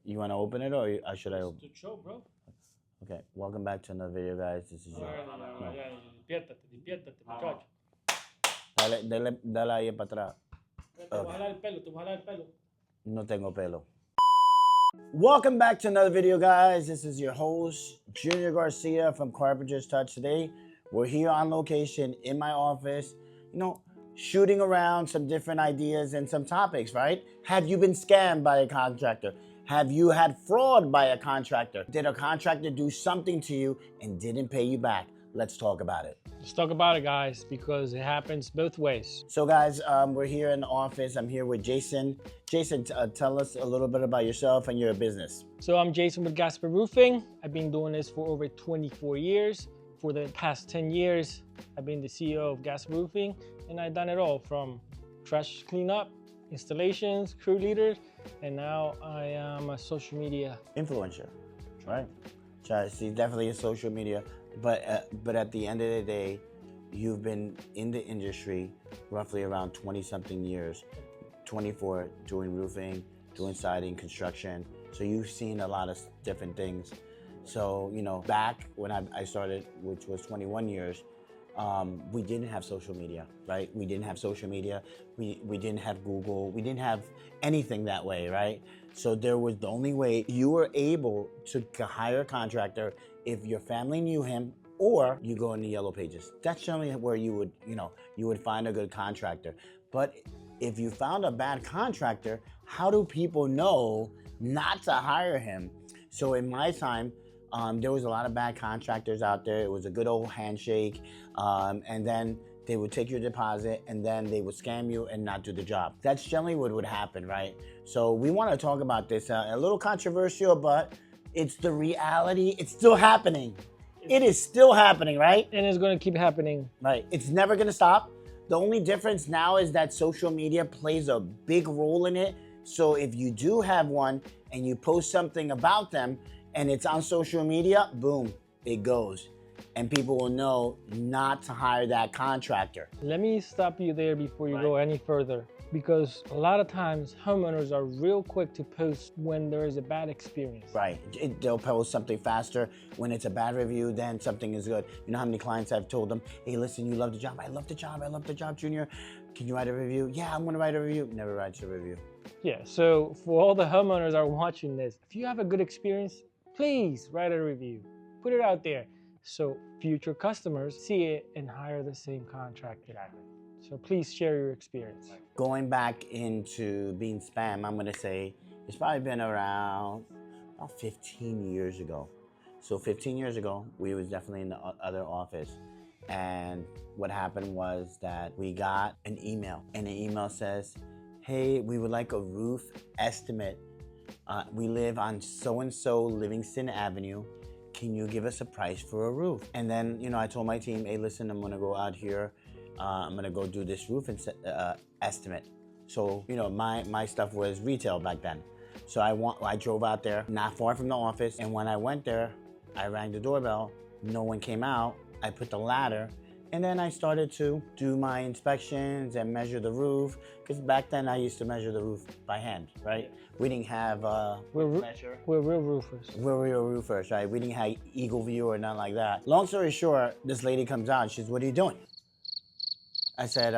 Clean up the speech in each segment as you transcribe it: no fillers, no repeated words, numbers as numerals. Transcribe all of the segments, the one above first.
You want to open it or should I open? The show, bro. Okay, welcome back to another video, guys. This is your. No. Despiértate, muchacho. Dale ahí para atrás. Te voy a jalar el pelo, te voy a jalar el pelo. No tengo pelo. Welcome back to another video, guys. This is your host, Junior Garcia from Carpenter's Touch. Today, we're here on location in my office, shooting around some different ideas and some topics, right? Have you been scammed by a contractor? Have you had fraud by a contractor? Did a contractor do something to you and didn't pay you back? Let's talk about it. Let's talk about it, guys, because it happens both ways. So, guys, we're here in the office. I'm here with Jason. Jason, tell us a little bit about yourself and your business. So I'm Jason with Gasper Roofing. I've been doing this for over 24 years. For the past 10 years, I've been the CEO of Gasper Roofing, and I've done it all from trash cleanup, installations, crew leader, and now I am a social media influencer, right? So she's definitely a social media, but at the end of the day, you've been in the industry roughly around 20-something years, 24 doing roofing, doing siding, construction. So you've seen a lot of different things. So, back when I started, which was 21 years, we didn't have social media, right? We didn't have social media. We didn't have Google. We didn't have anything that way, right? So there was the only way you were able to hire a contractor if your family knew him, or you go in the yellow pages. That's generally where you would find a good contractor. But if you found a bad contractor, how do people know not to hire him? So in my time, there was a lot of bad contractors out there. It was a good old handshake, and then they would take your deposit and then they would scam you and not do the job. That's generally what would happen, right? So we want to talk about this. A little controversial, but it's the reality. It's still happening. It is still happening, right? And it's going to keep happening. Right. It's never going to stop. The only difference now is that social media plays a big role in it. So if you do have one and you post something about them and it's on social media, boom, it goes. And people will know not to hire that contractor. Let me stop you there before you go any further, because a lot of times homeowners are real quick to post when there is a bad experience. Right. They'll post something faster when it's a bad review than something is good. You know how many clients I've told them, hey, listen, you love the job. I love the job. I love the job, Junior. Can you write a review? Yeah, I'm going to write a review. Never writes a review. Yeah, so for all the homeowners that are watching this, if you have a good experience, please write a review. Put it out there so future customers see it and hire the same contractor. So please share your experience. Going back into being spam, I'm gonna say it's probably been around about 15 years ago. So 15 years ago, we was definitely in the other office. And what happened was that we got an email, and the email says, hey, we would like a roof estimate. We live on so-and-so Livingston Avenue. Can you give us a price for a roof? And then, I told my team, hey, listen, I'm gonna go out here. I'm gonna go do this roof estimate. So, my stuff was retail back then. So I drove out there, not far from the office. And when I went there, I rang the doorbell. No one came out. I put the ladder. And then I started to do my inspections and measure the roof. Because back then I used to measure the roof by hand, right? We didn't have We're real roofers. We're real roofers, right? We didn't have Eagle View or nothing like that. Long story short, this lady comes out and she says, what are you doing? I said,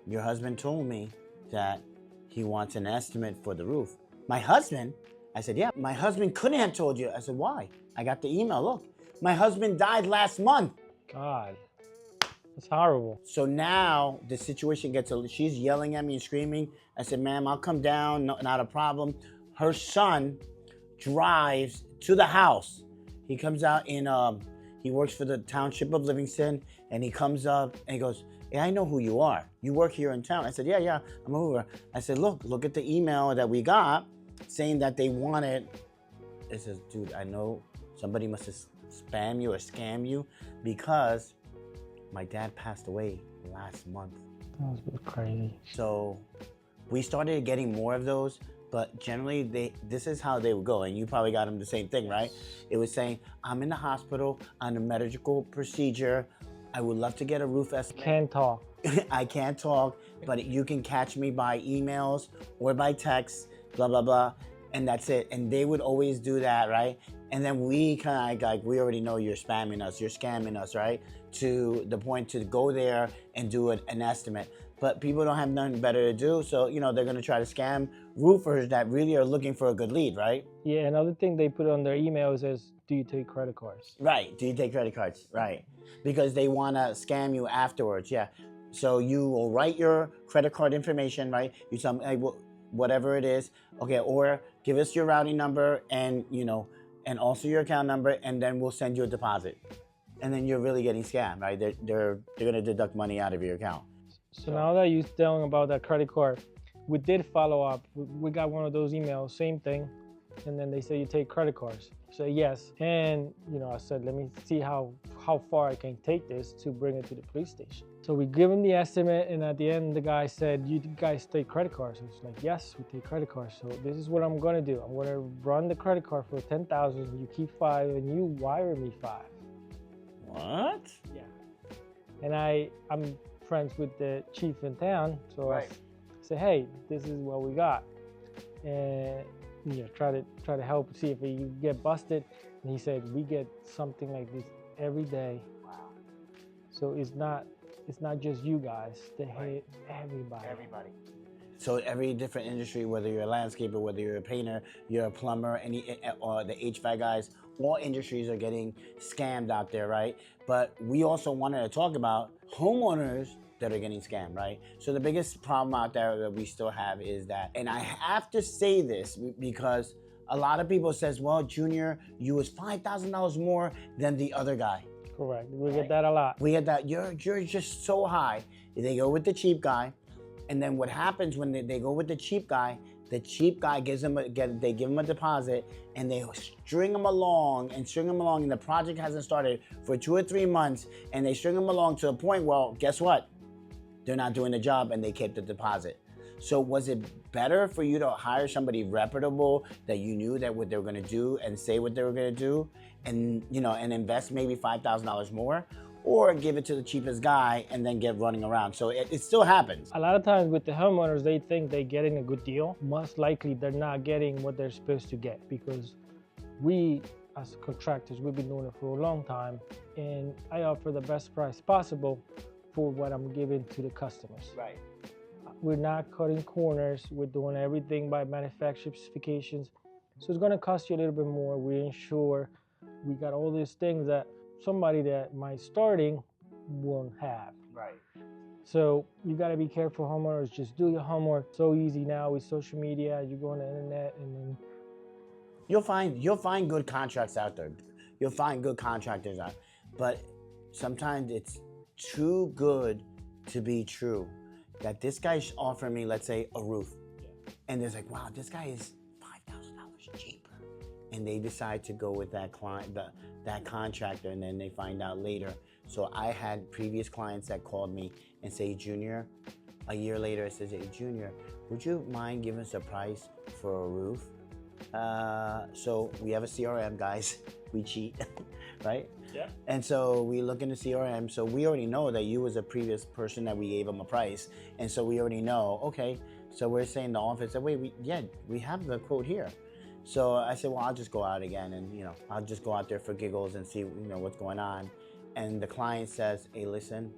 your husband told me that he wants an estimate for the roof. My husband? I said, yeah, my husband couldn't have told you. I said, why? I got the email, look. My husband died last month. God, that's horrible. So now the situation she's yelling at me and screaming. I said, ma'am, I'll come down, no, not a problem. Her son drives to the house. He comes out he works for the township of Livingston, and he comes up and he goes, hey, I know who you are. You work here in town. I said, yeah, I'm over. I said, look at the email that we got saying that they wanted. It says, dude, I know somebody must have spam you or scam you because my dad passed away last month. That was crazy. So we started getting more of those, but generally this is how they would go, and you probably got them the same thing, right? It was saying, I'm in the hospital on a medical procedure. I would love to get a roof estimate. Can't talk. I can't talk, but you can catch me by emails or by text. blah blah blah, and that's it. And they would always do that, right? And then we kind of like, we already know you're spamming us, you're scamming us, right? To the point to go there and do an estimate. But people don't have nothing better to do, so they're gonna try to scam roofers that really are looking for a good lead, right? Yeah, another thing they put on their emails is, do you take credit cards? Right. Do you take credit cards? Right. Because they want to scam you afterwards. Yeah. So you will write your credit card information, right? You tell them, hey, whatever it is, okay, or give us your routing number and and also your account number, and then we'll send you a deposit. And then you're really getting scammed, right? They're gonna deduct money out of your account. So now that you're telling about that credit card, we did follow up. We got one of those emails, same thing. And then they say, you take credit cards. Say yes. And I said, let me see how far I can take this to bring it to the police station. So we give him the estimate, and at the end the guy said, you guys take credit cards? And it's like, yes, we take credit cards. So this is what I'm gonna do. I'm gonna run the credit card for 10,000, you keep 5, and you wire me 5. What? Yeah. And I'm friends with the chief in town, so right. I say, hey, this is what we got, and try to help see if you get busted. And he said, we get something like this every day. Wow. So it's not just you guys, they hit everybody. So every different industry, whether you're a landscaper, whether you're a painter, you're a plumber, or the HVAC guys, all industries are getting scammed out there, right? But we also wanted to talk about homeowners that are getting scammed, right? So the biggest problem out there that we still have is that, and I have to say this because a lot of people says, well, Junior, you was $5,000 more than the other guy. Correct, we get that a lot. We get that, you're just so high. They go with the cheap guy, and then what happens when they go with the cheap guy gives them they give them a deposit, and they string them along, and the project hasn't started for 2 or 3 months, and they string them along to a point, well, guess what? They're not doing the job, and they kept the deposit. So was it better for you to hire somebody reputable that you knew that what they were gonna do and say what they were gonna do, and and invest maybe $5,000 more? Or give it to the cheapest guy and then get running around? So it still happens. A lot of times with the homeowners, they think they're getting a good deal. Most likely they're not getting what they're supposed to get, because we, as contractors, we've been doing it for a long time, and I offer the best price possible for what I'm giving to the customers. Right. We're not cutting corners. We're doing everything by manufacturer specifications. So it's gonna cost you a little bit more. We ensure we got all these things that somebody that might starting won't have. Right. So you got to be careful, homeowners. Just do your homework. So easy now with social media. You go on the internet, and then you'll find good contracts out there. You'll find good contractors out, but sometimes it's too good to be true. That this guy's offering me, let's say, a roof, and there's like, wow, this guy is $5,000 cheaper, and they decide to go with that client, that contractor, and then they find out later. So I had previous clients that called me and say, Junior, a year later, it says, hey, Junior, would you mind giving us a price for a roof? So we have a CRM, guys. We cheat, right? Yeah. And so we look in the CRM. So we already know that you was a previous person that we gave them a price. And so we already know, okay, so we're saying the office that, wait, we have the quote here. So I said, well, I'll just go out again, and I'll just go out there for giggles and see what's going on. And the client says, hey, listen,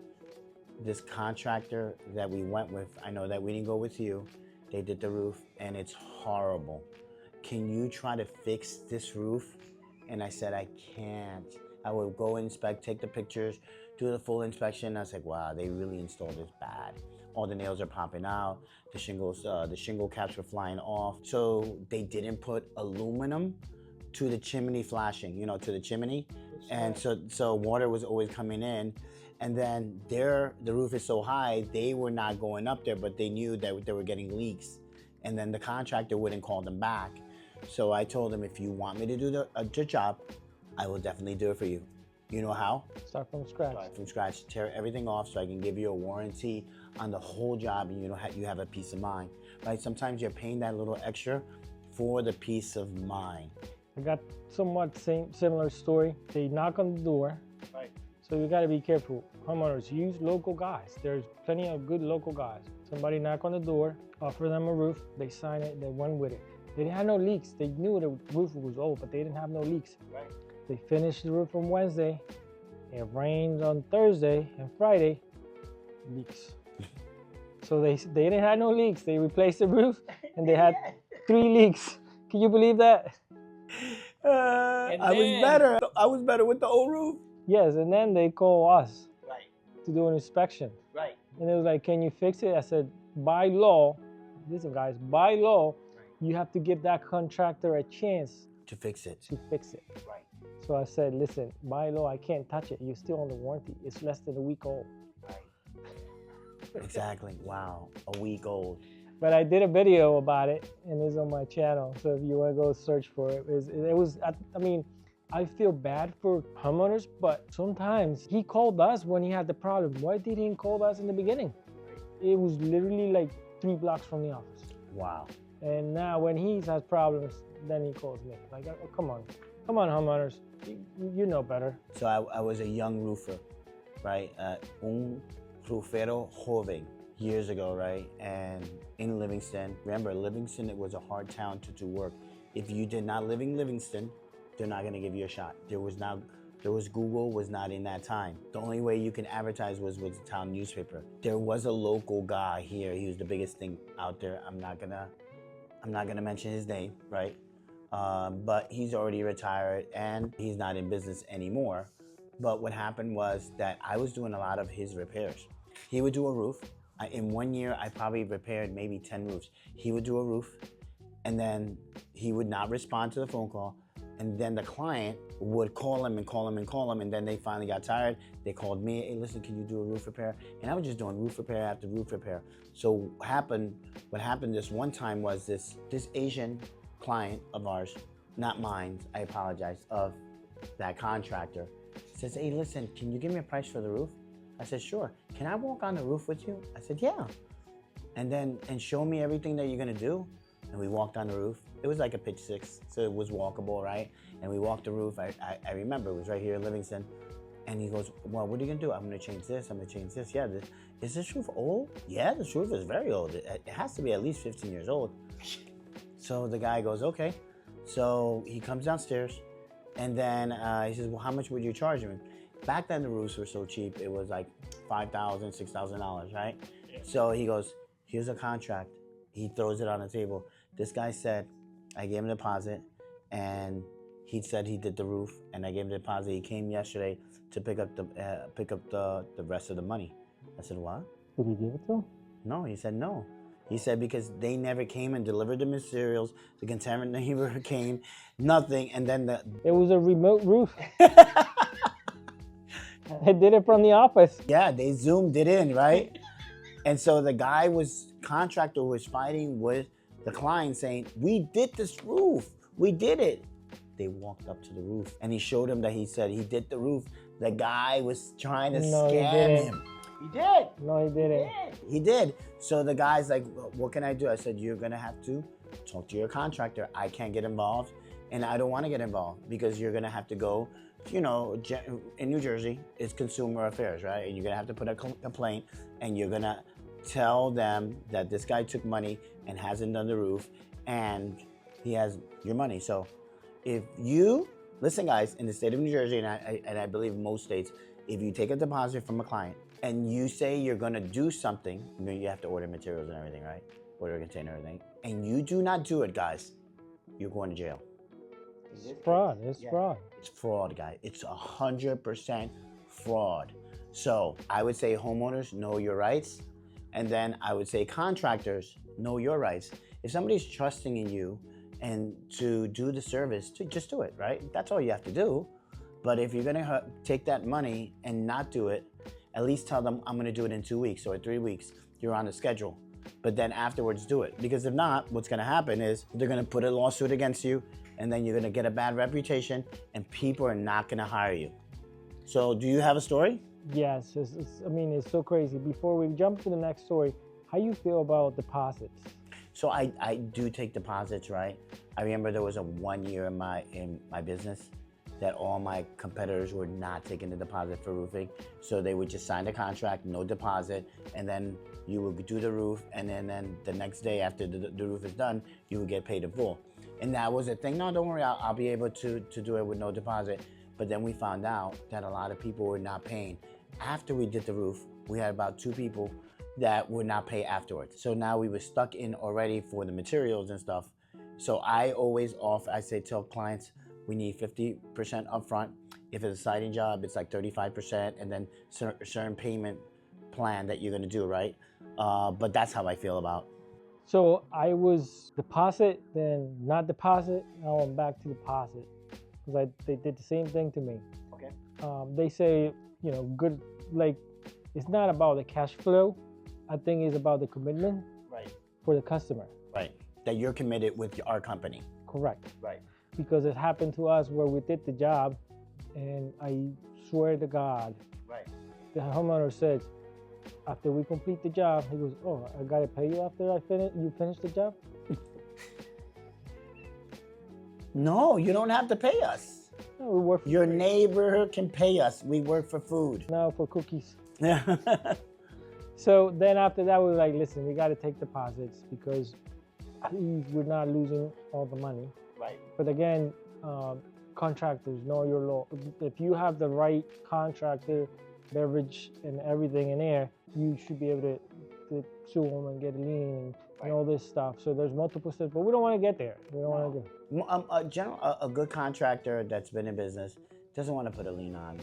this contractor that we went with, I know that we didn't go with you. They did the roof, and it's horrible. Can you try to fix this roof? And I said, I can't. I will go inspect, take the pictures, do the full inspection. I was like, wow, they really installed this bad. All the nails are popping out. The shingles, the shingle caps were flying off. So they didn't put aluminum to the chimney flashing, to the chimney. And so water was always coming in. And then the roof is so high, they were not going up there, but they knew that they were getting leaks. And then the contractor wouldn't call them back. So I told them, if you want me to do the job, I will definitely do it for you. You know how? Start from scratch. Start from scratch. Tear everything off so I can give you a warranty on the whole job, and you have a peace of mind, right? Sometimes you're paying that little extra for the peace of mind. I got somewhat similar story. They knock on the door. Right. So you got to be careful. Homeowners, use local guys. There's plenty of good local guys. Somebody knocked on the door, offered them a roof. They signed it. They went with it. They didn't have no leaks. They knew the roof was old, but they didn't have no leaks. Right. They finished the roof on Wednesday. It rained on Thursday and Friday. Leaks. So they didn't have no leaks. They replaced the roof, and they had 3 leaks. Can you believe that? I was better with the old roof. Yes, and then they call us Right. to do an inspection. Right. And it was like, can you fix it? I said, by law, listen guys, by law, you have to give that contractor a chance To fix it. to fix it. Right. So I said, listen, by law, I can't touch it. You're still under warranty. It's less than a week old. Right. Exactly. Wow. A week old. But I did a video about it, and it's on my channel. So if you want to go search for it, I mean, I feel bad for homeowners, but sometimes he called us when he had the problem. Why did he call us in the beginning? It was literally like 3 blocks from the office. Wow. And now when he has problems, then he calls me. Like, oh, come on, homeowners, you know better. So I was a young roofer, right? Un roofero joven, years ago, right? And in Livingston, remember Livingston, it was a hard town to do work. If you did not live in Livingston, they're not gonna give you a shot. Google was not in that time. The only way you can advertise was with the town newspaper. There was a local guy here. He was the biggest thing out there. I'm not gonna mention his name, right? But he's already retired and he's not in business anymore. But what happened was that I was doing a lot of his repairs. He would do a roof. In 1 year, I probably repaired maybe 10 roofs. He would do a roof, and then he would not respond to the phone call. And then the client would call him and call him and call him. And then they finally got tired. They called me, hey, listen, can you do a roof repair? And I was just doing roof repair after roof repair. So what happened this one time was this Asian client of ours, not mine, I apologize, of that contractor, says, hey, listen, can you give me a price for the roof? I said, sure. Can I walk on the roof with you? I said, yeah. And show me everything that you're gonna do. And we walked on the roof. It was like a pitch 6, so it was walkable, right? And we walked the roof. I remember it was right here in Livingston. And he goes, well, what are you gonna do? I'm gonna change this, I'm gonna change this. Yeah, is this roof old? Yeah, this roof is very old. It has to be at least 15 years old. So the guy goes, okay. So he comes downstairs, and then he says, well, how much would you charge him? Back then the roofs were so cheap, it was like $5,000, $6,000, right? Yeah. So he goes, here's a contract. He throws it on the table. This guy said, I gave him a deposit, and he said he did the roof, and I gave him the deposit. He came yesterday to pick up the rest of the money. I said, what? Did he give it to him? No, he said no. He said because they never came and delivered the materials, the contaminant never came, nothing, and then It was a remote roof. I did it from the office. Yeah, they zoomed it in, right? And so the contractor was fighting with the client saying, we did this roof, we did it. They walked up to the roof and he showed him that he said he did the roof. The guy was trying to scam him. He did. No, he didn't. He did. So the guy's like, what can I do? I said, you're gonna have to talk to your contractor. I can't get involved and I don't wanna get involved because you're gonna have to go, you know, in New Jersey, it's consumer affairs, right? And you're gonna have to put a complaint and you're gonna tell them that this guy took money and hasn't done the roof and he has your money. So if you, listen guys, in the state of New Jersey, and I believe most states, if you take a deposit from a client and you say you're gonna do something, you know, you have to order materials and everything, right? Order a container and everything, and you do not do it, guys, you're going to jail. It's fraud, it's fraud. It's fraud, guys. It's 100% fraud. So I would say homeowners, know your rights. And then I would say contractors, know your rights. If somebody's trusting in you and to do the service, just do it, right? That's all you have to do. But if you're gonna take that money and not do it, at least tell them I'm gonna do it in 2 weeks or 3 weeks. You're on the schedule. But then afterwards do it. Because if not, what's gonna happen is they're gonna put a lawsuit against you and then you're gonna get a bad reputation and people are not gonna hire you. So do you have a story? Yes, I mean, it's so crazy. Before we jump to the next story, how you feel about deposits? So I do take deposits, right? I remember there was a 1 year in my business that all my competitors were not taking the deposit for roofing. So they would just sign the contract, no deposit, and then you would do the roof, and then the next day after the roof is done, you would get paid in full. And that was a thing. No, don't worry, I'll be able to do it with no deposit. But then we found out that a lot of people were not paying. After we did the roof, we had about 2 people that would not pay afterwards. So now we were stuck in already for the materials and stuff. So I always tell clients, we need 50% upfront. If it's a siding job, it's like 35%, and then certain payment plan that you're gonna do, right? But that's how I feel about. So I was deposit, then not deposit. Now I'm back to deposit because they did the same thing to me. Okay. They say, good, like, it's not about the cash flow. I think it's about the commitment for the customer. Right. That you're committed with our company. Correct. Right. Because it happened to us where we did the job, and I swear to God, the homeowner said, after we complete the job, he goes, "Oh, I gotta pay you after you finish the job?" No, you don't have to pay us. No, we work for Your free. neighbor can pay us. We work for food. No, for cookies. Yeah. So then after that, we were like, listen, we gotta take deposits because at least we're not losing all the money. Right. But again, contractors, know your law. If you have the right contractor, beverage, and everything in there, you should be able to sue them and get a lien and all this stuff. So there's multiple steps, but we don't want to get there. We don't want to do. A good contractor that's been in business doesn't want to put a lien on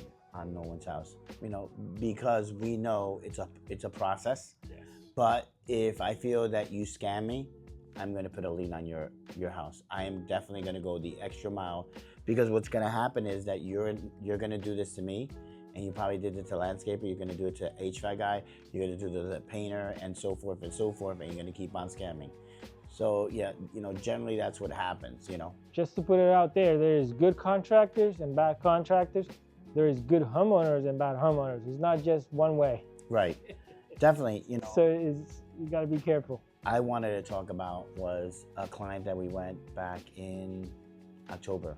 no one's house, because we know it's a process. Yes. But if I feel that you scam me, I'm going to put a lien on your house. I am definitely going to go the extra mile, because what's going to happen is that you're going to do this to me, and you probably did it to landscaper, you're going to do it to HVAC guy, you're going to do it to the painter, and so forth, and you're going to keep on scamming. So yeah, generally that's what happens, Just to put it out there is good contractors and bad contractors. There is good homeowners and bad homeowners. It's not just one way. Right. Definitely, So you got to be careful. I wanted to talk about was a client that we went back in October.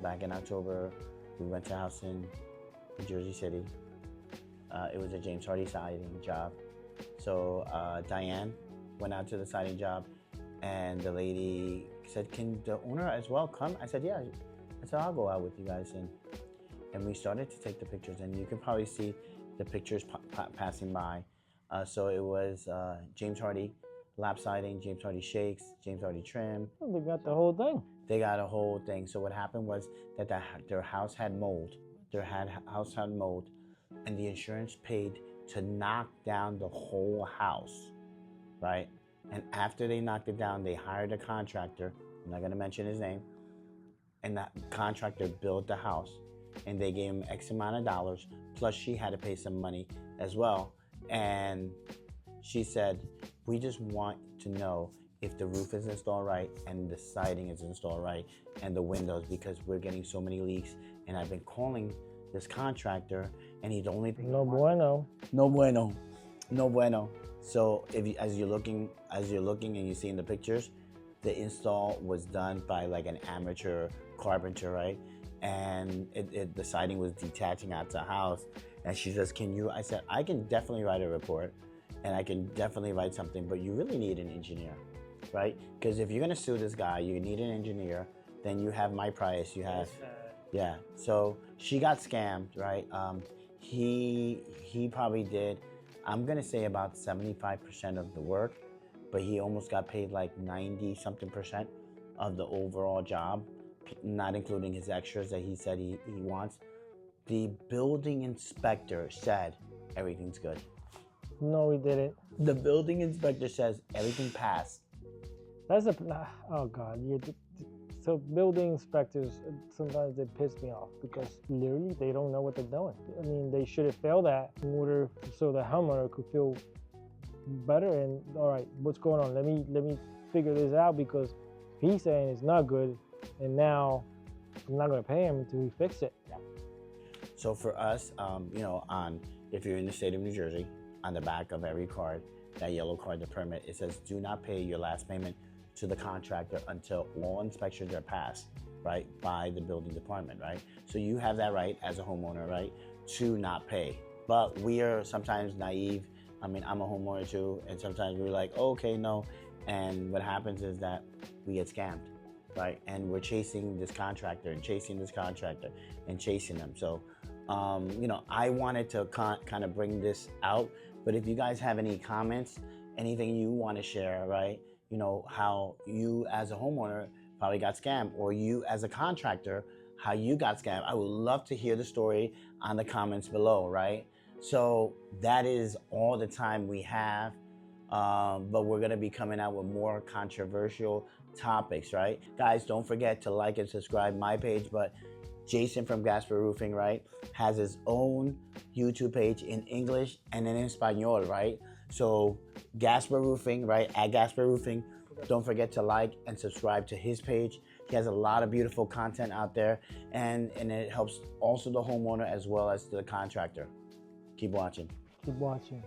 Back in October, we went to a house in Jersey City. It was a James Hardy siding job. So Diane went out to the siding job, and the lady said, "Can the owner as well come?" I said, "Yeah." I said, "I'll go out with you guys." And we started to take the pictures, and you can probably see the pictures passing by. So it was James Hardy lap siding, James Hardy shakes, James Hardy trim. Well, they got the whole thing. They got a whole thing. So what happened was that their house had mold. House had mold, and the insurance paid to knock down the whole house, right? And after they knocked it down, they hired a contractor. I'm not gonna mention his name. And that contractor built the house, and they gave him X amount of dollars. Plus, she had to pay some money as well. And she said, "We just want to know if the roof is installed right and the siding is installed right and the windows, because we're getting so many leaks. And I've been calling this contractor, and he's only thing No bueno. no bueno, no bueno." So as you're looking and you see in the pictures, the install was done by like an amateur carpenter, right? And the siding was detaching out the house. And she says, "Can you?" I said, "I can definitely write a report, and I can definitely write something, but you really need an engineer, right? Because if you're gonna sue this guy, you need an engineer. Then you have my price. You have, yeah." So she got scammed, right? He probably did, I'm gonna say about 75% of the work, but he almost got paid like 90-something% of the overall job, not including his extras that he said he wants. The building inspector said everything's good. No, we didn't. The building inspector says everything passed. That's oh God. So building inspectors, sometimes they piss me off because literally they don't know what they're doing. I mean, they should have failed that in order so the homeowner could feel better and, all right, what's going on? Let me figure this out, because he's saying it's not good, and now I'm not going to pay him until he fix it. Yeah. So for us, if you're in the state of New Jersey, on the back of every card, that yellow card, the permit, it says, "Do not pay your last payment to the contractor until all inspections are passed." right, by the building department, right? So you have that right as a homeowner, right, to not pay. But we are sometimes naive. I mean, I'm a homeowner too, and sometimes we're like, oh, okay, no. And what happens is that we get scammed, right? And we're chasing this contractor and chasing this contractor and chasing them. So, you know, I wanted to kind of bring this out. But if you guys have any comments, anything you want to share, right? You know, how you as a homeowner probably got scammed, or you as a contractor, how you got scammed. I would love to hear the story on the comments below, right? So that is all the time we have. But we're going to be coming out with more controversial topics, right? Guys, don't forget to like and subscribe my page. But Jason from Gasper Roofing, right, has his own YouTube page in English and in Espanol, right? So Gasper Roofing, right, at Gasper Roofing, don't forget to like and subscribe to his page. He has a lot of beautiful content out there, and it helps also the homeowner as well as the contractor. Keep watching. Keep watching.